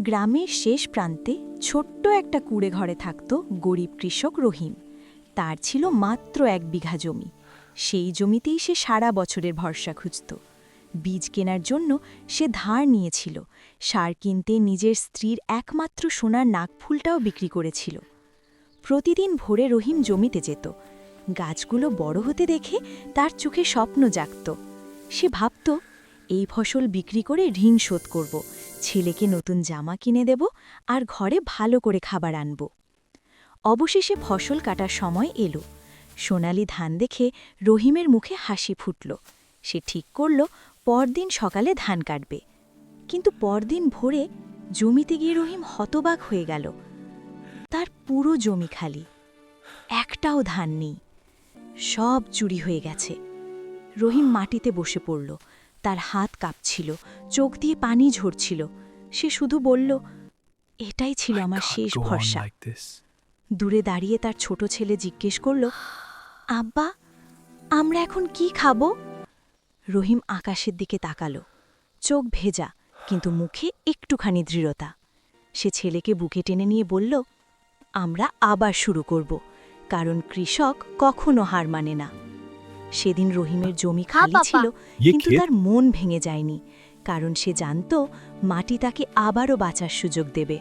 গ্রামের শেষ প্রান্তে ছোট্ট একটা কুঁড়ে ঘরে থাকত গরিব কৃষক রহিম। তার ছিল মাত্র 1 বিঘা জমি। সেই জমিতেই সে সারা বছরের ভরসা খুঁজত। বীজ কেনার জন্য সে ধার নিয়েছিল, সার কিনতে নিজের স্ত্রীর একমাত্র সোনার নাকফুলটাও বিক্রি করেছিল। প্রতিদিন ভোরে রহিম জমিতে যেত। গাছগুলো বড় হতে দেখে তার চোখে স্বপ্ন জাগত। সে ভাবত, এই ফসল বিক্রি করে ঋণ শোধ করব, ছেলেকে নতুন জামা কিনে দেব আর ঘরে ভালো করে খাবার আনব। অবশেষে ফসল কাটার সময় এলো। সোনালি ধান দেখে রহিমের মুখে হাসি ফুটল। সে ঠিক করল পরদিন সকালে ধান কাটবে। কিন্তু পরদিন ভোরে জমিতে গিয়ে রহিম হতবাক হয়ে গেল। তার পুরো জমি খালি, একটাও ধান নেই। সব চুরি হয়ে গেছে। রহিম মাটিতে বসে পড়ল। তার হাত কাঁপছিল, চোখ দিয়ে পানি ঝরছিল। সে শুধু বলল, এটাই ছিল আমার শেষ ভরসা। দূরে দাঁড়িয়ে তার ছোট ছেলে জিজ্ঞেস করল, আব্বা, আমরা এখন কি খাবো? রহিম আকাশের দিকে তাকালো। চোখ ভেজা, কিন্তু মুখে একটুখানি দৃঢ়তা। সে ছেলেকে বুকে টেনে নিয়ে বলল, আমরা আবার শুরু করব, কারণ কৃষক কখনো হার মানে না। সেদিন রহিমের জমি খালি ছিল, কিন্তু তার মন ভেঙে যায়নি, কারণ সে জানত মাটি তাকে আবারও বাঁচার সুযোগ দেবে।